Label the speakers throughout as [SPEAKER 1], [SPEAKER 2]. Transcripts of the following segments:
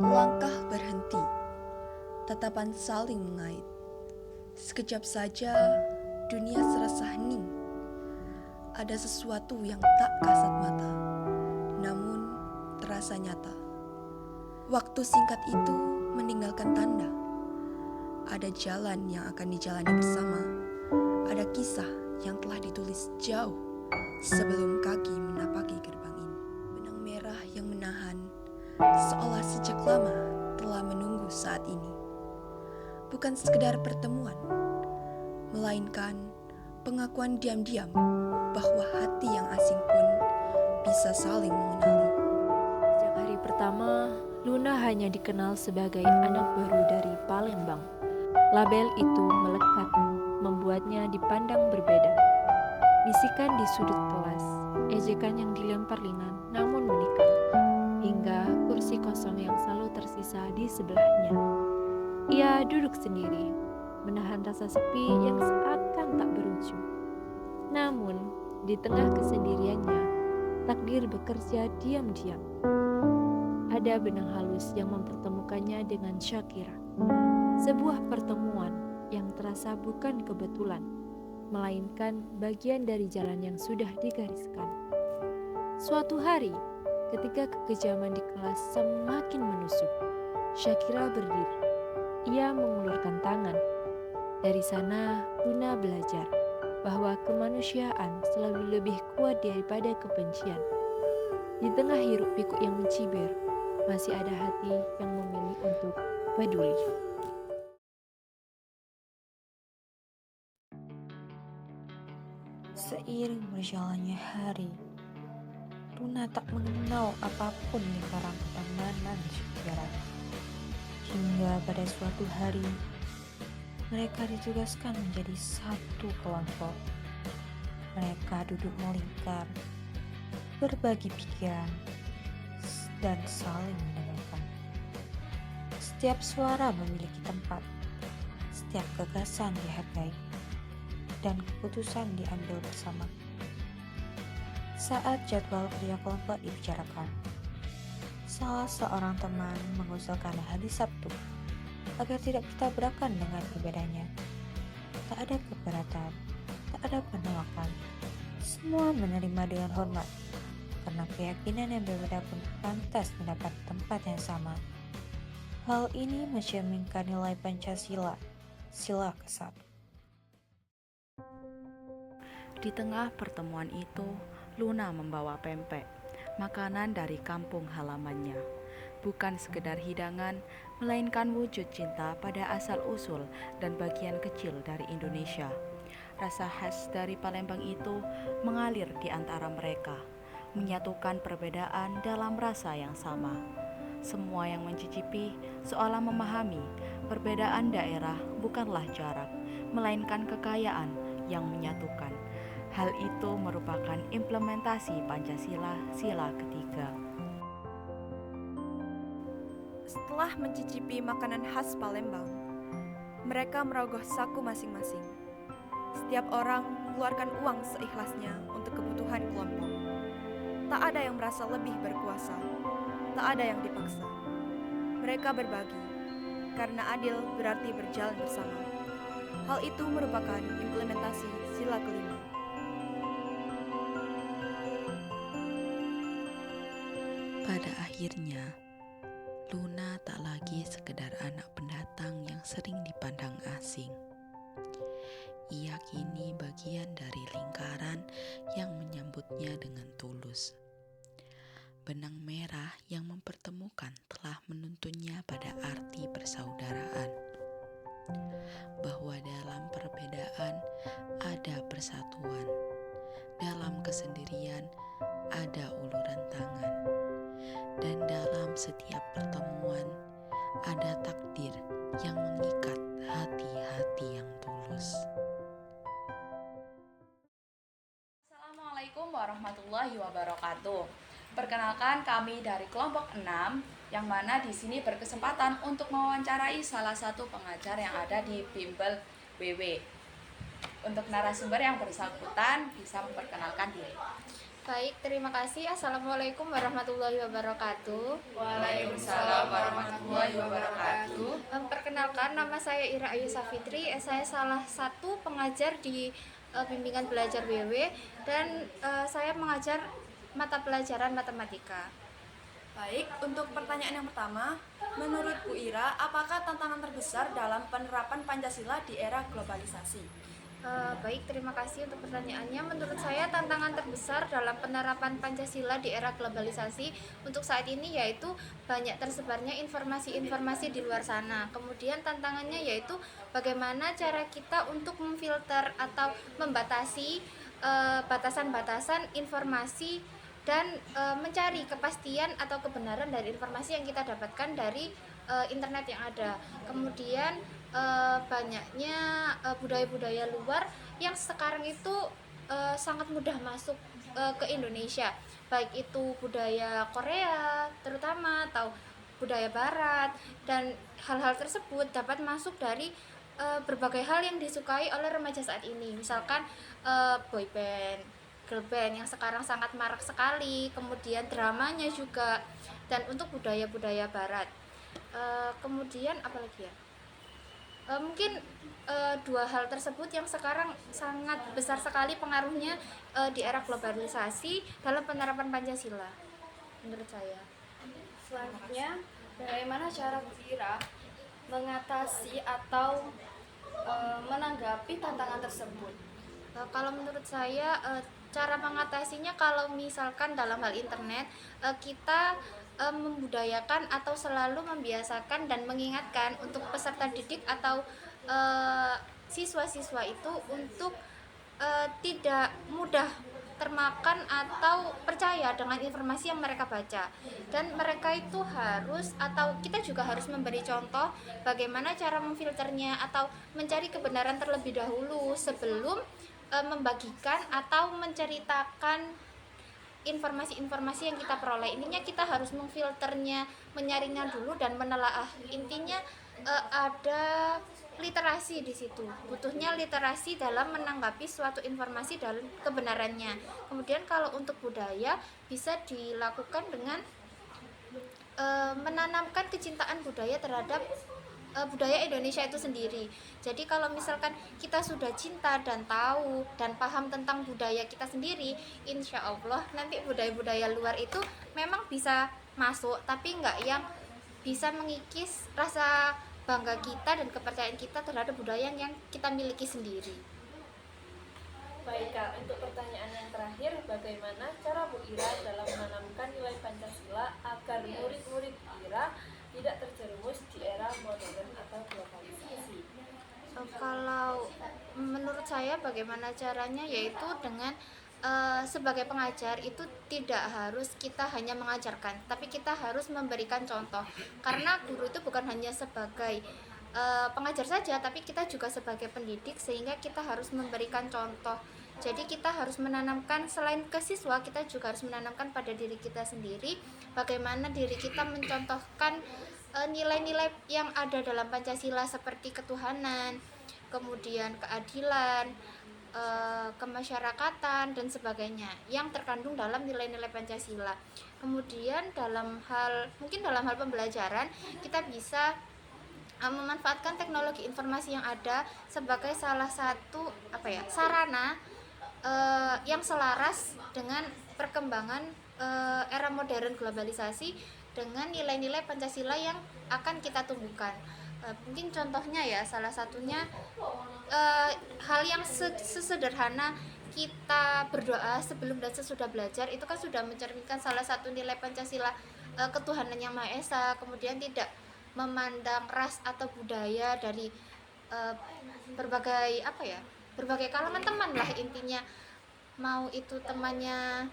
[SPEAKER 1] Langkah berhenti, tatapan saling mengait. Sekejap saja dunia serasa hening. Ada sesuatu yang tak kasat mata, namun terasa nyata. Waktu singkat itu meninggalkan tanda. Ada jalan yang akan dijalani bersama. Ada kisah yang telah ditulis jauh sebelum kaki menapaki gerbang ini. Benang merah yang menahan, seolah sejak lama telah menunggu saat ini. Bukan sekedar pertemuan, melainkan pengakuan diam-diam bahwa hati yang asing pun bisa saling mengenali.
[SPEAKER 2] Sejak hari pertama, Luna hanya dikenal sebagai anak baru dari Palembang. Label itu melekat, membuatnya dipandang berbeda. Bisikan di sudut kelas, ejekan yang dilempar ringan namun menikam, hingga kursi kosong yang selalu tersisa di sebelahnya. Ia duduk sendiri, menahan rasa sepi yang seakan tak berujung. Namun, di tengah kesendiriannya, takdir bekerja diam-diam. Ada benang halus yang mempertemukannya dengan Shakira. Sebuah pertemuan yang terasa bukan kebetulan, melainkan bagian dari jalan yang sudah digariskan. Suatu hari, ketika kekejaman di kelas semakin menusuk, Shakira berdiri. Ia mengulurkan tangan. Dari sana, Luna belajar bahwa kemanusiaan selalu lebih kuat daripada kebencian. Di tengah hiruk pikuk yang mencibir, masih ada hati yang memilih untuk peduli.
[SPEAKER 3] Seiring berjalannya hari, Luna tak mengenal apapun lingkaran pertemanan Shakira. Hingga pada suatu hari, mereka ditugaskan menjadi satu kelompok. Mereka duduk melingkar, berbagi pikiran, dan saling mendengarkan. Setiap suara memiliki tempat, setiap gagasan dihargai, dan keputusan diambil bersama. Saat jadwal kerja kelompok dibicarakan, salah seorang teman mengusulkan hari Sabtu agar tidak bertabrakan dengan ibadahnya. Tak ada keberatan, tak ada penolakan. Semua menerima dengan hormat, karena keyakinan yang berbeda pun pantas mendapat tempat yang sama. Hal ini mencerminkan nilai Pancasila, sila ke-1.
[SPEAKER 4] Di tengah pertemuan itu, Luna membawa pempek, makanan dari kampung halamannya. Bukan sekedar hidangan, melainkan wujud cinta pada asal-usul dan bagian kecil dari Indonesia. Rasa khas dari Palembang itu mengalir di antara mereka, menyatukan perbedaan dalam rasa yang sama. Semua yang mencicipi seolah memahami perbedaan daerah bukanlah jarak, melainkan kekayaan yang menyatukan. Hal itu merupakan implementasi Pancasila sila ketiga.
[SPEAKER 1] Setelah mencicipi makanan khas Palembang, mereka merogoh saku masing-masing. Setiap orang mengeluarkan uang seikhlasnya untuk kebutuhan kelompok. Tak ada yang merasa lebih berkuasa, tak ada yang dipaksa. Mereka berbagi, karena adil berarti berjalan bersama. Hal itu merupakan implementasi sila kelima.
[SPEAKER 5] Pada akhirnya, Luna tak lagi sekedar anak pendatang yang sering dipandang asing. Ia kini bagian dari lingkaran yang menyambutnya dengan tulus. Benang merah yang mempertemukan telah menuntunnya pada arti persaudaraan. Bahwa dalam perbedaan ada persatuan, dalam kesendirian ada uluran tangan, dan dalam setiap pertemuan ada takdir yang mengikat hati-hati yang tulus.
[SPEAKER 6] Assalamualaikum warahmatullahi wabarakatuh. Perkenalkan, kami dari kelompok 6 yang mana di sini berkesempatan untuk mewawancarai salah satu pengajar yang ada di Bimbel BW. Untuk narasumber yang bersangkutan bisa memperkenalkan diri.
[SPEAKER 7] Baik, terima kasih. Assalamualaikum warahmatullahi wabarakatuh.
[SPEAKER 6] Waalaikumsalam warahmatullahi
[SPEAKER 7] nama saya Ira Ayu Safitri. Saya salah satu pengajar di bimbingan belajar WW dan saya mengajar mata pelajaran matematika.
[SPEAKER 1] Baik, untuk pertanyaan yang pertama, menurut Bu Ira, apakah tantangan terbesar dalam penerapan Pancasila di era globalisasi?
[SPEAKER 7] Baik, terima kasih untuk pertanyaannya. Menurut saya tantangan terbesar dalam penerapan Pancasila di era globalisasi untuk saat ini yaitu banyak tersebarnya informasi-informasi di luar sana. Kemudian tantangannya yaitu bagaimana cara kita untuk memfilter atau membatasi batasan-batasan informasi dan mencari kepastian atau kebenaran dari informasi yang kita dapatkan dari internet yang ada. Kemudian banyaknya budaya-budaya luar yang sekarang itu sangat mudah masuk ke Indonesia, baik itu budaya Korea terutama atau budaya Barat, dan hal-hal tersebut dapat masuk dari berbagai hal yang disukai oleh remaja saat ini, misalkan boy band, girl band yang sekarang sangat marak sekali, kemudian dramanya juga, dan untuk budaya-budaya Barat. Kemudian apalagi ya? Mungkin dua hal tersebut yang sekarang sangat besar sekali pengaruhnya di era globalisasi dalam penerapan Pancasila menurut saya.
[SPEAKER 8] Selanjutnya, bagaimana cara Bu Ira mengatasi atau menanggapi tantangan tersebut?
[SPEAKER 7] Kalau menurut saya cara mengatasinya, kalau misalkan dalam hal internet kita membudayakan atau selalu membiasakan dan mengingatkan untuk peserta didik atau siswa-siswa itu untuk tidak mudah termakan atau percaya dengan informasi yang mereka baca, dan mereka itu harus, atau kita juga harus memberi contoh bagaimana cara memfilternya atau mencari kebenaran terlebih dahulu sebelum membagikan atau menceritakan informasi-informasi yang kita peroleh. Intinya kita harus memfilternya, menyaringnya dulu dan menelaah. Intinya ada literasi di situ. Butuhnya literasi dalam menanggapi suatu informasi dan kebenarannya. Kemudian kalau untuk budaya bisa dilakukan dengan menanamkan kecintaan budaya terhadap budaya Indonesia itu sendiri. Jadi kalau misalkan kita sudah cinta dan tahu dan paham tentang budaya kita sendiri, insya Allah nanti budaya-budaya luar itu memang bisa masuk, tapi nggak yang bisa mengikis rasa bangga kita dan kepercayaan kita terhadap budaya yang kita miliki sendiri.
[SPEAKER 8] Baik Kak, untuk pertanyaan yang terakhir, bagaimana cara Bu Ira dalam menanamkan nilai Pancasila agar murid-murid Ira tidak terjerumus di era modern atau globalisasi?
[SPEAKER 7] Kalau menurut saya bagaimana caranya, yaitu dengan sebagai pengajar itu tidak harus kita hanya mengajarkan, tapi kita harus memberikan contoh, karena guru itu bukan hanya sebagai pengajar saja, tapi kita juga sebagai pendidik, sehingga kita harus memberikan contoh. Jadi kita harus menanamkan, selain ke siswa, kita juga harus menanamkan pada diri kita sendiri bagaimana diri kita mencontohkan nilai-nilai yang ada dalam Pancasila seperti ketuhanan, kemudian keadilan, kemasyarakatan dan sebagainya yang terkandung dalam nilai-nilai Pancasila. Kemudian mungkin dalam hal pembelajaran kita bisa memanfaatkan teknologi informasi yang ada sebagai salah satu sarana yang selaras dengan perkembangan era modern globalisasi dengan nilai-nilai Pancasila yang akan kita tumbuhkan. Mungkin contohnya ya, salah satunya hal yang sesederhana kita berdoa sebelum dan sesudah belajar itu kan sudah mencerminkan salah satu nilai Pancasila, ketuhanan yang Maha Esa, kemudian tidak memandang ras atau budaya dari berbagai kalangan teman lah, intinya mau itu temannya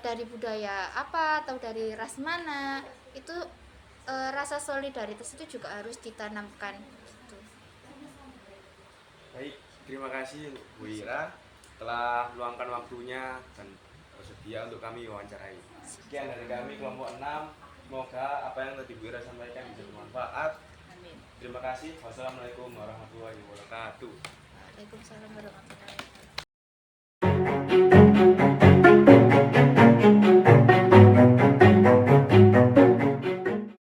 [SPEAKER 7] dari budaya apa atau dari ras mana, itu rasa solidaritas itu juga harus ditanamkan gitu.
[SPEAKER 9] Baik, terima kasih Bu Ira telah meluangkan waktunya dan bersedia untuk kami wawancarai. Sekian dari kami kelompok 6. Semoga apa yang tadi Bu Ira sampaikan bisa bermanfaat.
[SPEAKER 6] Amin.
[SPEAKER 9] Terima kasih. Wassalamualaikum warahmatullahi wabarakatuh.
[SPEAKER 7] Waalaikumsalam warahmatullahi wabarakatuh.